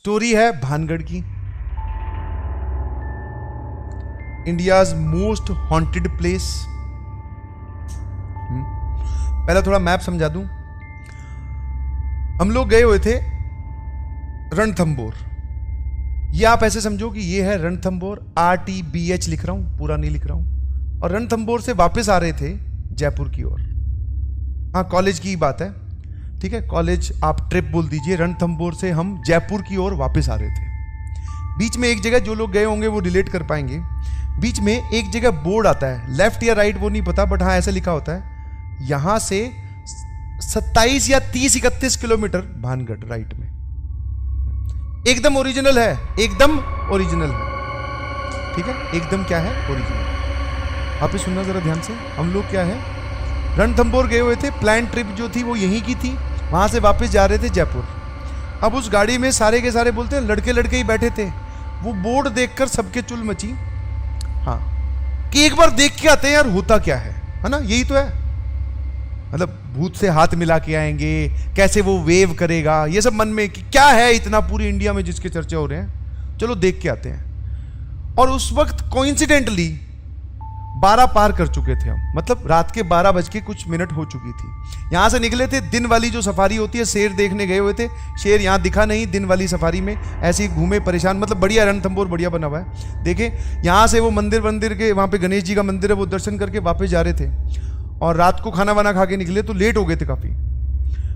Story है भानगढ़ की, India's most haunted place. पहला थोड़ा मैप समझा दूं। हम लोग गए हुए थे रणथंबोर। ये आप ऐसे समझो कि ये है रणथंबोर, RTBH लिख रहा हूं, पूरा नहीं लिख रहा हूं। और रणथंबोर से वापस आ रहे थे जयपुर की ओर। हाँ, कॉलेज की बात है, ठीक है, कॉलेज आप ट्रिप बोल दीजिए। रणथंबोर से हम जयपुर की ओर वापस आ रहे थे। बीच में एक जगह, जो लोग गए होंगे वो रिलेट कर पाएंगे, बीच में एक जगह बोर्ड आता है, लेफ्ट या राइट वो नहीं पता, बट हाँ ऐसा लिखा होता है यहां से 27 या 30-31 किलोमीटर भानगढ़ राइट में। एकदम ओरिजिनल है, एकदम ओरिजिनल है, ठीक है, एकदम क्या है, ओरिजिनल। आप ही सुनना जरा ध्यान से। हम लोग क्या है, रणथंबोर गए हुए थे, प्लान ट्रिप जो थी वो यहीं की थी, वहां से वापस जा रहे थे जयपुर। अब उस गाड़ी में सारे के सारे बोलते हैं लड़के लड़के ही बैठे थे। वो बोर्ड देखकर सबके चुल मची, हाँ, कि एक बार देख के आते हैं यार होता क्या है ना, यही तो है। मतलब भूत से हाथ मिला के आएंगे, कैसे वो वेव करेगा, ये सब मन में कि क्या है इतना पूरी इंडिया में जिसके चर्चे हो रहे हैं, चलो देख के आते हैं। और उस वक्त कोइंसिडेंटली 12 पार कर चुके थे हम, मतलब रात के 12 बज के कुछ मिनट हो चुकी थी। यहां से निकले थे, दिन वाली जो सफारी होती है, शेर देखने गए हुए थे। शेर यहां दिखा नहीं, दिन वाली सफारी में ऐसे ही घूमे परेशान। मतलब बढ़िया, रणथंबोर बढ़िया बना हुआ है, देखे। यहां से वो मंदिर के वहां पे गणेश जी का मंदिर है, वो दर्शन करके वापस जा रहे थे। और रात को खाना वाना खा के निकले तो लेट हो गए थे काफी।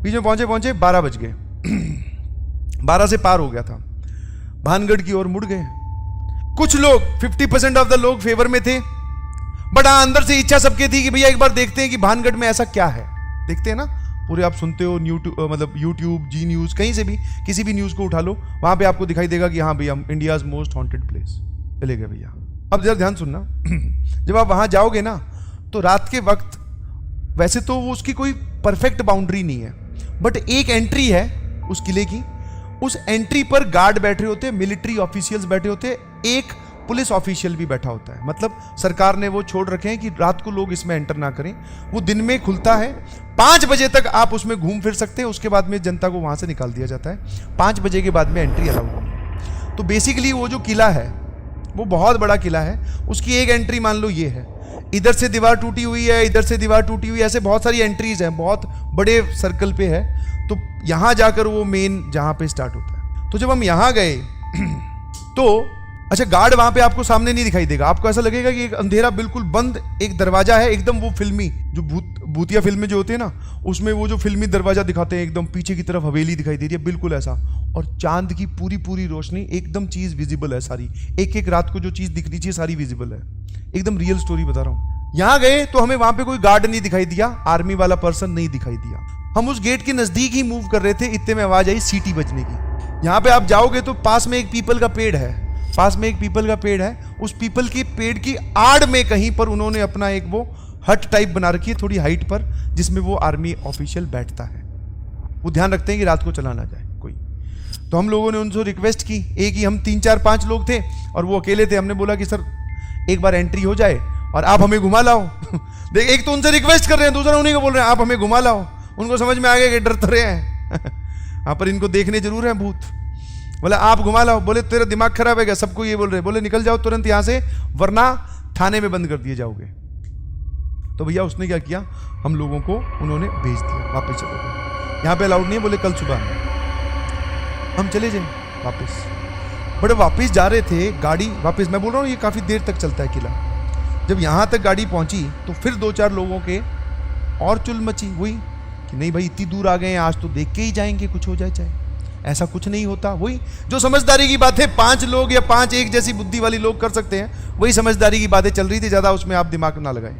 बीच में पहुंचे 12 बज गए 12 से पार हो गया था, भानगढ़ की ओर मुड़ गए। कुछ लोग 50% ऑफ द लोग फेवर में थे, बट हाँ अंदर से इच्छा सबके थी कि भैया एक बार देखते हैं कि भानगढ़ में ऐसा क्या है। देखते हैं ना, पूरे आप सुनते हो मतलब यूट्यूब, जी न्यूज, कहीं से भी किसी भी न्यूज को उठा लो, वहां पे आपको दिखाई देगा कि हाँ भैया इंडियाज मोस्ट हॉन्टेड प्लेस। चले गए भैया। अब जरा ध्यान सुनना, जब आप वहां जाओगे ना तो रात के वक्त, वैसे तो वो उसकी कोई परफेक्ट बाउंड्री नहीं है, बट एक एंट्री है उस किले की। उस एंट्री पर गार्ड बैठे होते हैं, मिलिट्री ऑफिशियल्स बैठे होते हैं, एक पुलिस ऑफिशियल भी बैठा होता है। मतलब सरकार ने वो छोड़ रखे हैं कि रात को लोग इसमें एंटर ना करें। वो दिन में खुलता है, 5 बजे तक आप उसमें घूम फिर सकते हैं, उसके बाद में जनता को वहां से निकाल दिया जाता है। 5 बजे के बाद में एंट्री अलाउड नहीं है। तो बेसिकली वो जो किला है वो बहुत बड़ा किला है, उसकी एक एंट्री मान लो ये है, इधर से दीवार टूटी हुई है, इधर से दीवार टूटी हुई है, ऐसे बहुत सारी एंट्रीज हैं, बहुत बड़े सर्कल पे है। तो यहां जाकर वो मेन जहां पे स्टार्ट होता है। तो जब हम यहां गए तो अच्छा, गार्ड वहां पे आपको सामने नहीं दिखाई देगा, आपको ऐसा लगेगा कि एक अंधेरा बिल्कुल बंद एक दरवाजा है, एकदम वो फिल्मी जो भूतिया फिल्में जो होती है ना, उसमें वो जो फिल्मी दरवाजा दिखाते हैं, एकदम पीछे की तरफ हवेली दिखाई दे रही है, बिल्कुल ऐसा। और चांद की पूरी रोशनी, एकदम चीज विजिबल है सारी, एक रात को जो चीज दिखनी चाहिए सारी विजिबल है, एकदम रियल स्टोरी बता रहा हूं। यहां गए तो हमें वहां पे कोई गार्ड नहीं दिखाई दिया, आर्मी वाला पर्सन नहीं दिखाई दिया। हम उस गेट के नजदीक ही मूव कर रहे थे, इतने में आवाज आई सीटी बजने की। यहां पे आप जाओगे तो पास में एक पीपल का पेड़ है, उस पीपल के पेड़ की आड़ में कहीं पर उन्होंने अपना एक वो हट टाइप बना रखी है थोड़ी हाइट पर, जिसमें वो आर्मी ऑफिशियल बैठता है। वो ध्यान रखते हैं कि रात को चला ना जाए कोई। तो हम लोगों ने उनसे रिक्वेस्ट की, एक ही हम 3-4-5 लोग थे और वो अकेले थे। हमने बोला कि सर एक बार एंट्री हो जाए और आप हमें घुमा लाओ। देख, एक तो उनसे रिक्वेस्ट कर रहे हैं, दूसरा उन्हीं को बोल रहे हैं आप हमें घुमा लाओ। उनको समझ में आ गया कि डर तो रहे हैं हाँ, पर इनको देखने जरूर हैं भूत। बोले आप घुमा लाओ। बोले तेरा दिमाग खराब है क्या, सबको ये बोल रहे। बोले निकल जाओ तुरंत यहां से, वरना थाने में बंद कर दिए जाओगे। तो भैया उसने क्या किया, हम लोगों को उन्होंने भेज दिया, वापस चलो गए, यहाँ पे अलाउड नहीं है, बोले कल सुबह में हम चले जाए वापस। बड़े वापस जा रहे थे, गाड़ी वापस, मैं बोल रहा हूँ ये काफी देर तक चलता है किला। जब यहां तक गाड़ी पहुंची तो फिर 2-4 लोगों के और चुल मची हुई कि नहीं भाई इतनी दूर आ गए हैं, आज तो देख के ही जाएंगे, कुछ हो जाए चाहे। ऐसा कुछ नहीं होता। वही जो समझदारी की बात है, 5 लोग या 5 एक जैसी बुद्धि वाली लोग कर सकते हैं, वही समझदारी की बातें चल रही थी। ज्यादा उसमें आप दिमाग ना लगाएं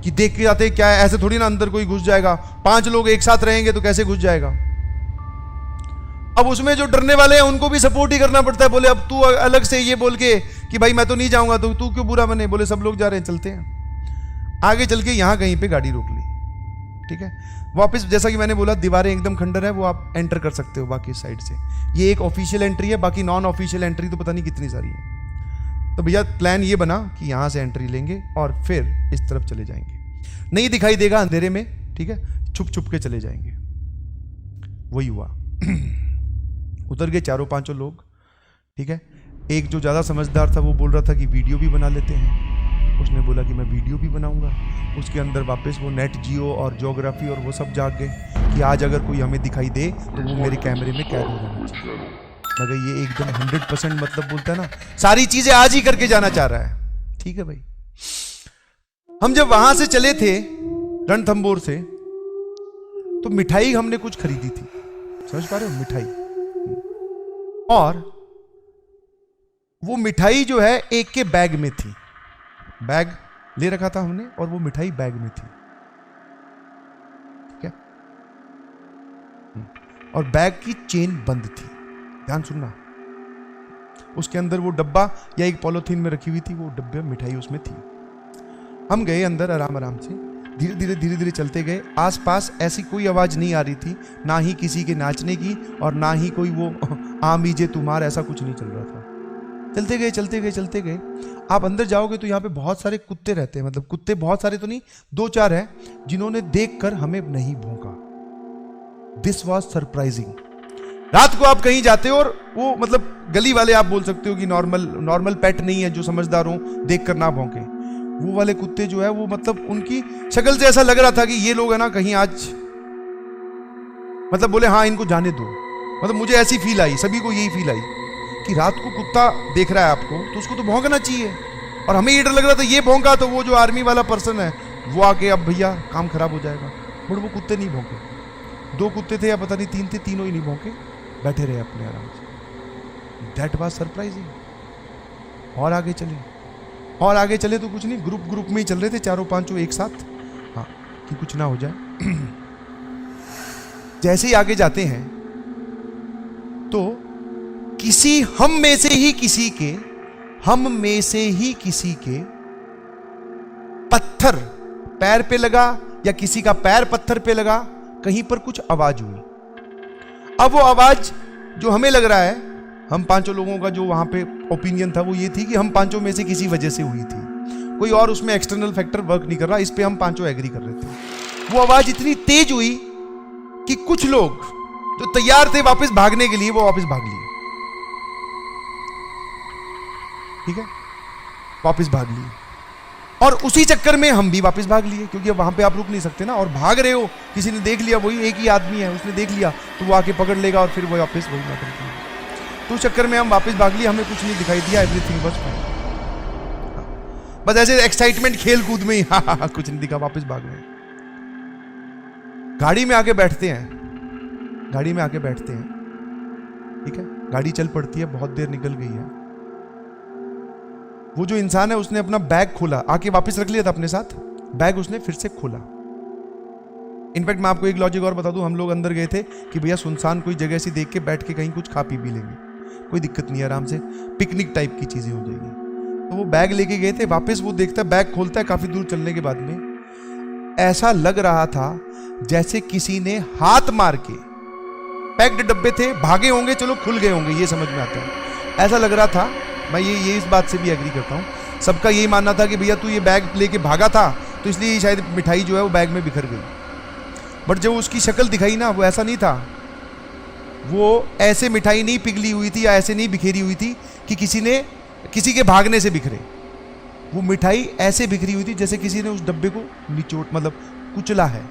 कि देख के जाते क्या है, ऐसे थोड़ी ना अंदर कोई घुस जाएगा। 5 लोग एक साथ रहेंगे तो कैसे घुस जाएगा। अब उसमें जो डरने वाले हैं उनको भी सपोर्ट ही करना पड़ता है। बोले अब तू अलग से ये बोल के कि भाई मैं तो नहीं जाऊंगा, तो तू क्यों बुरा बने। बोले सब लोग जा रहे हैं, चलते हैं। आगे चल के यहां कहीं पे गाड़ी रोक ली, ठीक है। वापस जैसा कि मैंने बोला दीवारें एकदम खंडर है, वो आप एंटर कर सकते हो बाकी साइड से। ये एक ऑफिशियल एंट्री है, बाकी नॉन ऑफिशियल एंट्री तो पता नहीं कितनी सारी है। तो भैया प्लान ये बना कि यहां से एंट्री लेंगे और फिर इस तरफ चले जाएंगे, नहीं दिखाई देगा अंधेरे में, ठीक है, छुप छुप के चले जाएंगे। वही हुआ उतर गए चारों पांचों लोग, ठीक है। एक जो ज़्यादा समझदार था वो बोल रहा था कि वीडियो भी बना लेते हैं। उसने बोला कि मैं वीडियो भी बनाऊंगा। उसके अंदर वापस वो नेट जियो और ज्योग्राफी और वो सब जाग गए कि आज अगर कोई हमें दिखाई दे तो वो मेरे कैमरे में कैद हो जाना चाहिए। मगर ये एकदम 100% मतलब बोलता है ना, सारी चीज़ें आज ही करके जाना चाह रहा है। ठीक है भाई। हम जब वहां से चले थे रणथंभौर से, तो मिठाई हमने कुछ खरीदी थी, समझ पा रहे हो, मिठाई। और वो मिठाई जो है एक के बैग में थी, बैग ले रखा था हमने और वो मिठाई बैग में थी, ठीक है। और बैग की चेन बंद थी, ध्यान सुनना। उसके अंदर वो डब्बा या एक पॉलिथीन में रखी हुई थी, वो डब्बे मिठाई उसमें थी। हम गए अंदर आराम आराम से, धीरे धीरे चलते गए। आसपास ऐसी कोई आवाज नहीं आ रही थी, ना ही किसी के नाचने की और ना ही कोई वो आमीजे तुम्हार, ऐसा कुछ नहीं चल रहा था। चलते गए। आप अंदर जाओगे तो यहाँ पे बहुत सारे कुत्ते रहते हैं, मतलब कुत्ते बहुत सारे तो नहीं, 2-4 हैं जिन्होंने देखकर हमें नहीं भौंका। This was surprising. रात को आप कहीं जाते हो और वो मतलब गली वाले आप बोल सकते हो कि नॉर्मल पेट नहीं है जो समझदार हो, देखकर ना भौंके। वो वाले कुत्ते जो है वो मतलब उनकी शक्ल से ऐसा लग रहा था कि ये लोग है ना कहीं आज मतलब बोले हाँ इनको जाने दो। मतलब मुझे ऐसी फील आई, सभी को यही फील आई कि रात को कुत्ता देख रहा है आपको तो उसको तो भौंकना चाहिए। और हमें ये डर लग रहा था ये भौंका तो वो जो आर्मी वाला पर्सन है वो आके अब भैया काम खराब हो जाएगा। बट वो कुत्ते नहीं भौंके। 2 कुत्ते थे या पता नहीं 3 थे, तीनों ही नहीं भौंके, बैठे रहे अपने आराम से। That was surprising. और आगे चले तो कुछ नहीं, ग्रुप में ही चल रहे थे, चारों पांचों एक साथ, हाँ कि कुछ ना हो जाए। जैसे ही आगे जाते हैं तो हम में से ही किसी के पत्थर पैर पे लगा या किसी का पैर पत्थर पे लगा, कहीं पर कुछ आवाज हुई। अब वो आवाज जो हमें लग रहा है, हम पांचों लोगों का जो वहां पे ओपिनियन था वो ये थी कि हम पांचों में से किसी वजह से हुई थी, कोई और उसमें एक्सटर्नल फैक्टर वर्क नहीं कर रहा। इस पे हम पांचों एग्री कर रहे थे। वो आवाज इतनी तेज हुई कि कुछ लोग जो तैयार थे वापस भागने के लिए वो वापस भाग लिए, ठीक है, वापस भाग लिए। और उसी चक्कर में हम भी वापस भाग लिए, क्योंकि अब वहां पे आप रुक नहीं सकते ना, और भाग रहे हो, किसी ने देख लिया, वही एक ही आदमी है, उसने देख लिया तो वो आके पकड़ लेगा और फिर वो वापस वही मैटर किया। तो उस चक्कर में हम वापस भाग लिए, हमें कुछ नहीं दिखाई दिया, एवरीथिंग वाज फाइन। बस ऐसे एक्साइटमेंट खेल कूद में ही हाँ कुछ नहीं दिखा, वापस भाग गए। गाड़ी में आके बैठते हैं, ठीक है, गाड़ी चल पड़ती है, बहुत देर निकल गई है। वो जो इंसान है उसने अपना बैग खोला, आके वापस रख लिया था अपने साथ, बैग उसने फिर से खोला। इनफैक्ट मैं आपको एक लॉजिक और बता दूं, हम लोग अंदर गए थे कि भैया सुनसान कोई जगह से देख के बैठ के कहीं कुछ खा पी भी लेंगे, कोई दिक्कत नहीं है, आराम से पिकनिक टाइप की चीजें हो जाएगी। तो वो बैग लेके गए थे, वापस वो देखता है, बैग खोलता है, काफी दूर चलने के बाद में ऐसा लग रहा था जैसे किसी ने हाथ मार के, पैक्ड डब्बे थे, भागे होंगे, चलो खुल गए होंगे, ये समझ में आता है, ऐसा लग रहा था। मैं ये इस बात से भी एग्री करता हूँ, सबका यही मानना था कि भैया तू ये बैग लेके भागा था तो इसलिए शायद मिठाई जो है वो बैग में बिखर गई। बट जब उसकी शक्ल दिखाई ना, वो ऐसा नहीं था, वो ऐसे मिठाई नहीं पिघली हुई थी या ऐसे नहीं बिखेरी हुई थी कि किसी के भागने से बिखरे। वो मिठाई ऐसे बिखरी हुई थी जैसे किसी ने उस डब्बे को निचोड़ मतलब कुचला है।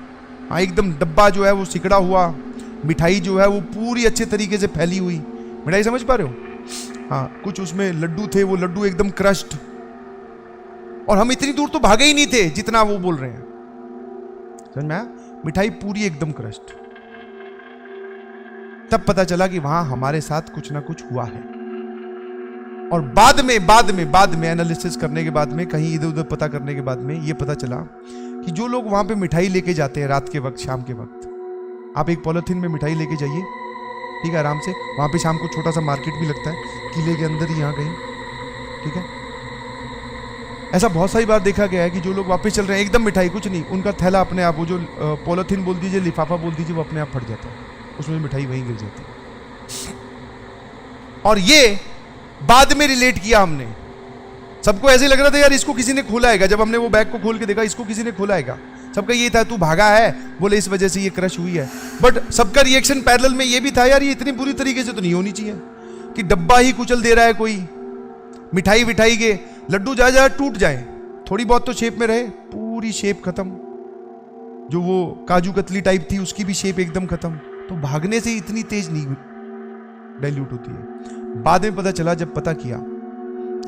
हाँ, एकदम डब्बा जो है वो सिकड़ा हुआ, मिठाई जो है वो पूरी अच्छे तरीके से फैली हुई मिठाई, समझ पा रहे हो? हाँ, कुछ उसमें लड्डू थे, वो लड्डू एकदम क्रश्ड, और हम इतनी दूर तो भागे ही नहीं थे जितना वो बोल रहे हैं, समझ में आया? मिठाई पूरी एकदम क्रश्ड। तब पता चला कि वहां हमारे साथ कुछ ना कुछ हुआ है। और बाद में एनालिसिस करने के बाद में, कहीं इधर उधर पता करने के बाद में ये पता चला कि जो लोग वहां पे मिठाई लेके जाते हैं रात के वक्त, शाम के वक्त, आप एक पॉलिथीन में मिठाई लेके जाइए, ठीक है, आराम से। वहां पे शाम को छोटा सा मार्केट भी लगता है किले के अंदर ही, यहाँ कहीं, ठीक है। ऐसा बहुत सारी बार देखा गया है कि जो लोग वापस चल रहे हैं एकदम मिठाई कुछ नहीं, उनका थैला अपने आप, वो जो पॉलिथीन बोल दीजिए, लिफाफा बोल दीजिए, वो अपने आप फट जाता है, उसमें मिठाई वहीं गिर जाती है। और ये बाद में रिलेट किया हमने, सबको ऐसे लग रहा था यार इसको किसी ने खोला है, जब हमने वो बैग को खोल के देखा इसको किसी ने खोला है, सबका ये था तू भागा है, बोले इस वजह से ये क्रश हुई है। बट सबका रिएक्शन पैरेलल में ये भी था, यार ये इतनी बुरी तरीके से तो नहीं होनी चाहिए कि डब्बा ही कुचल दे रहा है कोई, मिठाई विठाई के लड्डू जा जा टूट जाए, थोड़ी बहुत तो शेप में रहे, पूरी शेप खत्म। जो वो काजू कतली टाइप थी उसकी भी शेप एकदम खत्म। तो भागने से इतनी तेज नहीं डाइल्यूट होती है। बाद में पता चला, जब पता किया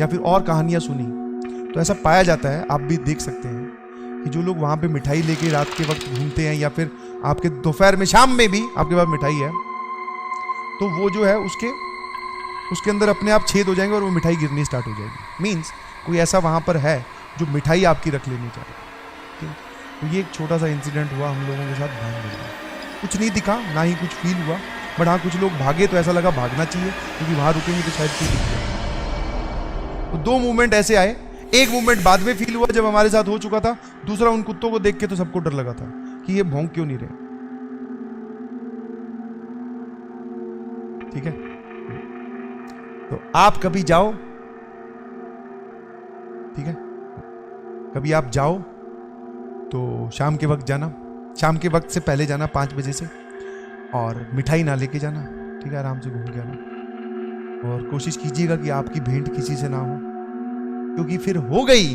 या फिर और कहानियां सुनी, तो ऐसा पाया जाता है, आप भी देख सकते हैं कि जो लोग वहां पे मिठाई लेके रात के वक्त घूमते हैं या फिर आपके दोपहर में शाम में भी आपके पास मिठाई है, तो वो जो है उसके अंदर अपने आप छेद हो जाएंगे और वो मिठाई गिरनी स्टार्ट हो जाएगी। मीन्स कोई ऐसा वहां पर है जो मिठाई आपकी रख लेनी चाहिए। तो ये एक छोटा सा इंसिडेंट हुआ हम लोगों के साथ भान में। कुछ नहीं दिखा, ना ही कुछ फील हुआ, बट हाँ कुछ लोग भागे तो ऐसा लगा भागना चाहिए, क्योंकि वहां रुकेंगे तो शायद कुछ दिख जाए। तो 2 मूवमेंट ऐसे आए। एक मूवमेंट बाद में फील हुआ जब हमारे साथ हो चुका था, दूसरा उन कुत्तों को देख के तो सबको डर लगा था कि ये भौंक क्यों नहीं रहे। ठीक है, तो आप कभी जाओ, ठीक है, कभी आप जाओ तो शाम के वक्त जाना, शाम के वक्त से पहले जाना 5 बजे से, और मिठाई ना लेके जाना, ठीक है, आराम से घूम के आना। और कोशिश कीजिएगा कि आपकी भेंट किसी से ना हो, क्योंकि फिर हो गई